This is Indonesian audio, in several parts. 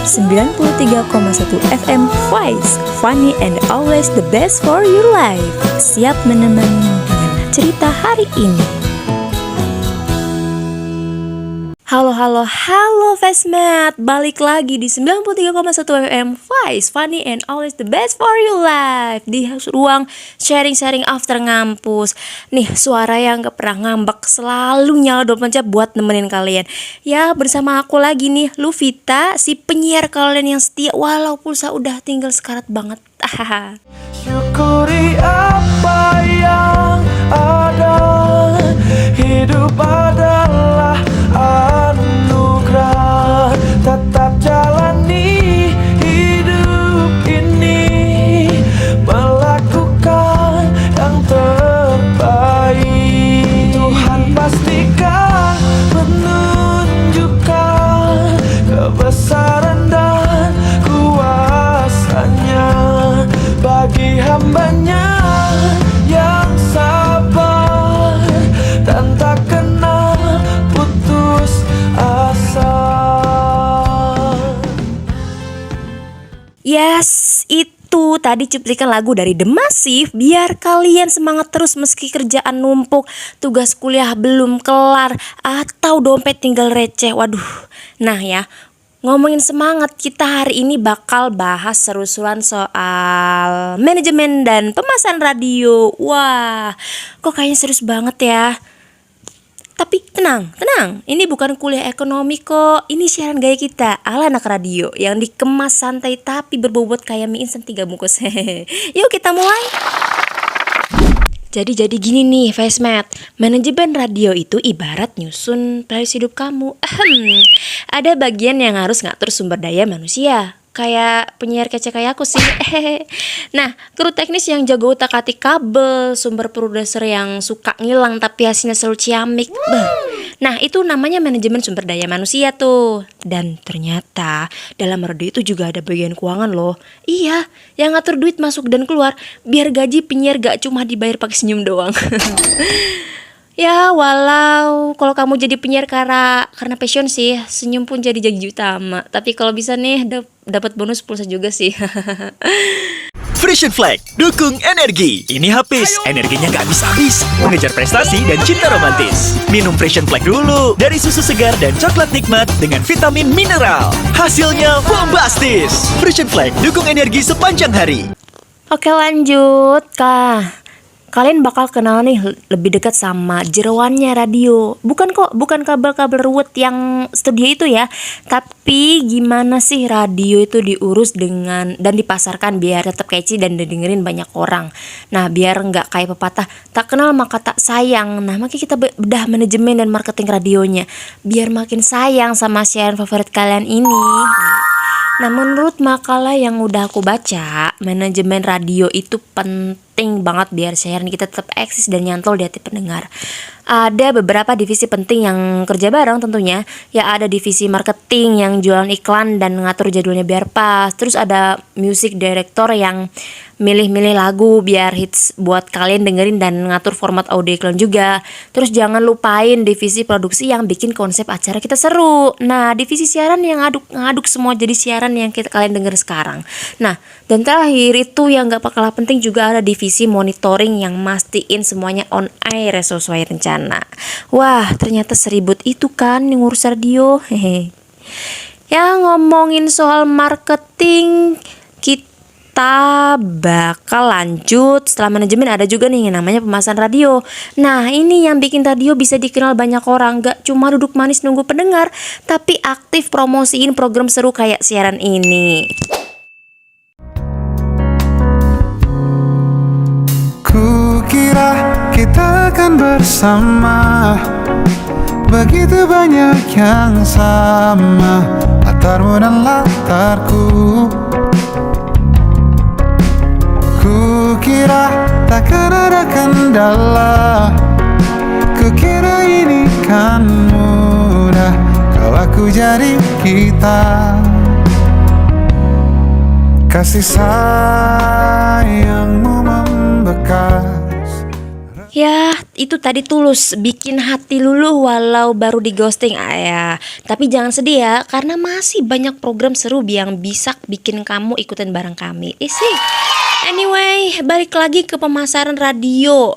93,1 FM Voice, funny and always the best for your life. Siap menemani dengan cerita hari ini. Halo Fastmat, balik lagi di 93,1 FM Voice, funny and always the best for your life. Di ruang sharing-sharing after ngampus. Nih, suara yang gak pernah ngambek, selalu nyala 24 jam buat nemenin kalian. Ya, bersama aku lagi nih, Luvita, si penyiar kalian yang setia walau pulsa udah tinggal sekarat banget. Syukuri apa yang ada, hidup adalah anugerah. Tetap jalani hidup ini, melakukan yang terbaik. Tuhan pastikan menunjukkan kebesaran dan kuasanya bagi hambanya yang sabar dan tak kenal putus asa. Yes, itu tadi cuplikan lagu dari The Massive biar kalian semangat terus meski kerjaan numpuk, tugas kuliah belum kelar, atau dompet tinggal receh. Waduh, nah ya, ngomongin semangat, kita hari ini bakal bahas seru-seruan soal manajemen dan pemasaran radio. Wah, kok kayaknya serius banget ya. Tapi tenang, ini bukan kuliah ekonomi kok. Ini siaran gaya kita ala anak radio yang dikemas santai tapi berbobot kayak mie instan 3 bungkus. Yuk kita mulai. Jadi gini nih Fastmat, manajemen radio itu ibarat nyusun playlist hidup kamu. Ada bagian yang harus ngatur sumber daya manusia, kayak penyiar kece kayak aku sih. Nah, kru teknis yang jago utak-atik kabel, sumber produser yang suka ngilang tapi hasilnya selalu ciamik. Nah, itu namanya manajemen sumber daya manusia tuh. Dan ternyata dalam radio itu juga ada bagian keuangan loh. Iya, yang ngatur duit masuk dan keluar biar gaji penyiar gak cuma dibayar pakai senyum doang. Ya, walau kalau kamu jadi penyiar karena passion sih, senyum pun jadi utama. Tapi kalau bisa nih dapat bonus pulsa juga sih. Frisian Flag, dukung energi. Ini habis, energinya gak habis-habis. Mengejar prestasi dan cinta romantis. Minum Frisian Flag dulu. Dari susu segar dan coklat nikmat dengan vitamin mineral. Hasilnya bombastis. Frisian Flag, dukung energi sepanjang hari. Oke, lanjut Kak. Kalian bakal kenal nih lebih dekat sama jeroannya radio. Bukan kabel-kabel ruwet yang studio itu ya. Tapi gimana sih radio itu diurus dengan dan dipasarkan biar tetap catchy dan didengerin banyak orang. Nah, biar nggak kayak pepatah tak kenal maka tak sayang. Nah, makanya kita bedah manajemen dan marketing radionya biar makin sayang sama siaran favorit kalian ini. Nah, menurut makalah yang udah aku baca, manajemen radio itu penting banget biar siaran kita tetap eksis dan nyantol di hati pendengar. Ada beberapa divisi penting yang kerja bareng tentunya. Ya, ada divisi marketing yang jualan iklan dan ngatur jadwalnya biar pas. Terus ada music director yang milih-milih lagu biar hits buat kalian dengerin dan ngatur format audio iklan juga. Terus jangan lupain divisi produksi yang bikin konsep acara kita seru. Nah, divisi siaran yang ngaduk semua jadi siaran yang kalian denger sekarang. Nah, dan terakhir itu yang gak kalah penting juga ada divisi monitoring yang mastiin semuanya on air sesuai rencana. Wah, ternyata seribut itu kan yang ngurus radio. Ya, ngomongin soal marketing, kita bakal lanjut. Setelah manajemen ada juga nih yang namanya pemasaran radio. Nah, ini yang bikin radio bisa dikenal banyak orang. Gak cuma duduk manis nunggu pendengar, tapi aktif promosiin program seru kayak siaran ini. Kukira kita akan bersama, begitu banyak yang sama, latarmu dan latarku. Kukira takkan ada kendala, kukira ini kan mudah kalau aku jadi kita. Kasih sayangmu membekas. Ya, itu tadi tulus, bikin hati luluh walau baru di ghosting. Ya. Tapi jangan sedih ya, karena masih banyak program seru yang bisa bikin kamu ikutin bareng kami. Isi. Anyway, balik lagi ke pemasaran radio.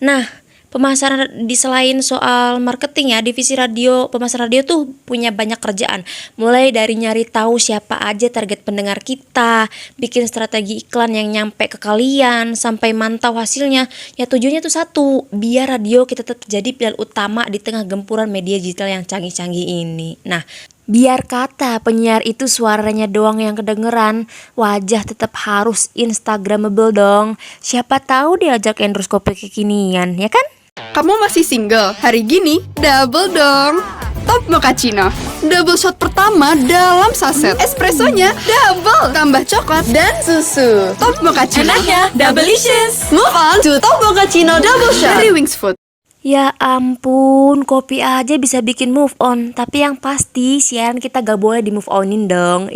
Nah, pemasaran selain soal marketing ya, divisi radio, pemasaran radio tuh punya banyak kerjaan. Mulai dari nyari tahu siapa aja target pendengar kita, bikin strategi iklan yang nyampe ke kalian, sampai mantau hasilnya. Ya tujuannya tuh satu, biar radio kita tetap jadi pilihan utama di tengah gempuran media digital yang canggih-canggih ini. Nah, biar kata penyiar itu suaranya doang yang kedengeran, wajah tetap harus instagramable dong. Siapa tahu diajak endorse kopi kekinian, ya kan? Kamu masih single? Hari gini, double dong. Top Mochaccino, double shot pertama dalam saset. Espressonya double, tambah coklat dan susu. Top Mochaccino, Enaknya double-licious. move on to Top Mochaccino double shot dari Wings Food. Ya ampun, kopi aja bisa bikin move on. Tapi yang pasti siaran kita gak boleh di move onin dong.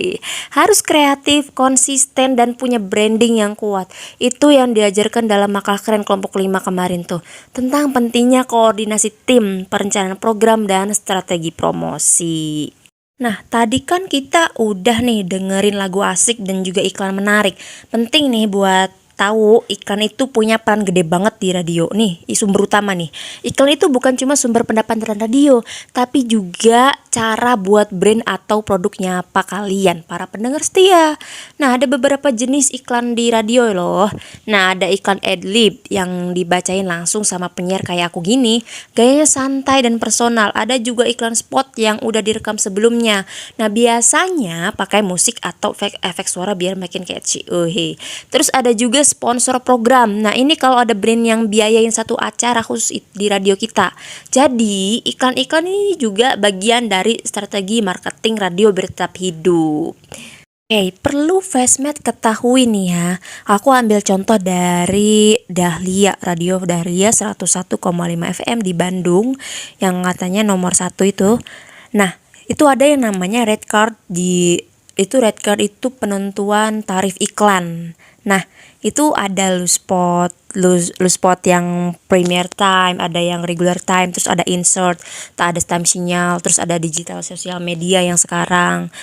Harus kreatif, konsisten, dan punya branding yang kuat. Itu yang diajarkan dalam makalah keren kelompok 5 kemarin tuh, tentang pentingnya koordinasi tim, perencanaan program, dan strategi promosi. Nah, tadi kan kita udah nih dengerin lagu asik dan juga iklan menarik. Penting nih buat tahu iklan itu punya peran gede banget di radio nih, sumber utama nih. Iklan itu bukan cuma sumber pendapatan radio, tapi juga cara buat brand atau produknya apa kalian, para pendengar setia. Nah, ada beberapa jenis iklan di radio loh. Nah, ada iklan adlib yang dibacain langsung sama penyiar kayak aku gini, gayanya santai dan personal. Ada juga iklan spot yang udah direkam sebelumnya. Nah, biasanya pakai musik atau efek suara biar makin catchy. Terus ada juga sponsor program. Nah, ini kalau ada brand yang biayain satu acara khusus di radio kita. Jadi, iklan-iklan ini juga bagian dari strategi marketing radio biar tetap hidup. Perlu Facemath ketahui nih ya. Aku ambil contoh dari Dahlia, radio Dahlia 101,5 FM di Bandung yang katanya nomor 1 itu. Nah, itu ada yang namanya red card red card itu penentuan tarif iklan. Nah, itu ada loose spot yang premier time, ada yang regular time, terus ada insert, ada time sinyal, terus ada digital sosial media yang sekarang.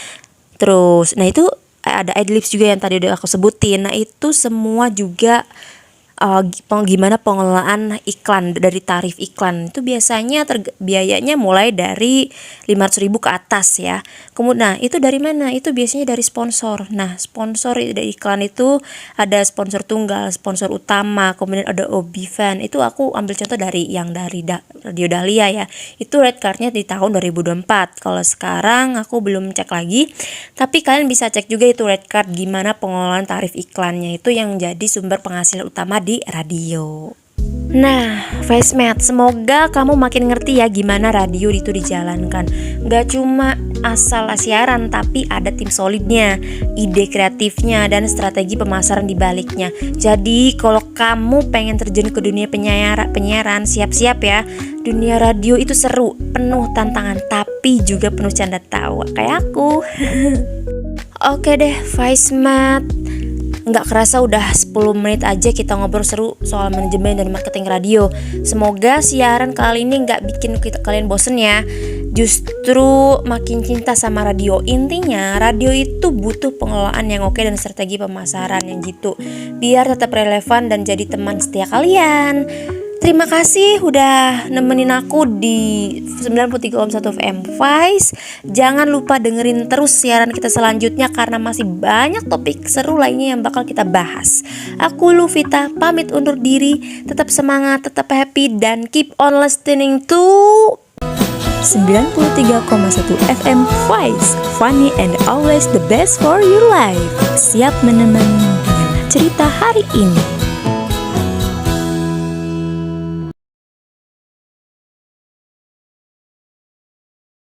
Terus, nah itu ada adlibs juga yang tadi udah aku sebutin. Nah, itu semua juga gimana pengelolaan iklan dari tarif iklan itu biasanya biayanya mulai dari 500.000 ke atas ya. Kemudian itu dari mana? Itu biasanya dari sponsor. Nah, sponsor dari iklan itu ada sponsor tunggal, sponsor utama, kemudian ada OB-fan. Itu aku ambil contoh dari Radio Dahlia ya. Itu red cardnya di tahun 2024. Kalau sekarang aku belum cek lagi, tapi kalian bisa cek juga itu red card gimana pengelolaan tarif iklannya, itu yang jadi sumber penghasilan utama di radio. Nah, Facemath, semoga kamu makin ngerti ya gimana radio itu dijalankan. Gak cuma asal siaran, tapi ada tim solidnya, ide kreatifnya, dan strategi pemasaran di baliknya. Jadi kalau kamu pengen terjun ke dunia penyiaran, siap-siap ya. Dunia radio itu seru, penuh tantangan, tapi juga penuh canda tawa kayak aku. Oke deh, Facemath. Nggak kerasa udah 10 menit aja kita ngobrol seru soal manajemen dan marketing radio. Semoga siaran kali ini nggak bikin kalian bosen ya. Justru makin cinta sama radio. Intinya radio itu butuh pengelolaan yang oke dan strategi pemasaran yang jitu, biar tetap relevan dan jadi teman setia kalian. Terima kasih udah nemenin aku di 93,1 FM Vice. Jangan lupa dengerin terus siaran kita selanjutnya karena masih banyak topik seru lainnya yang bakal kita bahas. Aku Luvita pamit undur diri. Tetap semangat, tetap happy, dan keep on listening to 93,1 FM Vice, funny and always the best for your life. Siap menemani dengan cerita hari ini.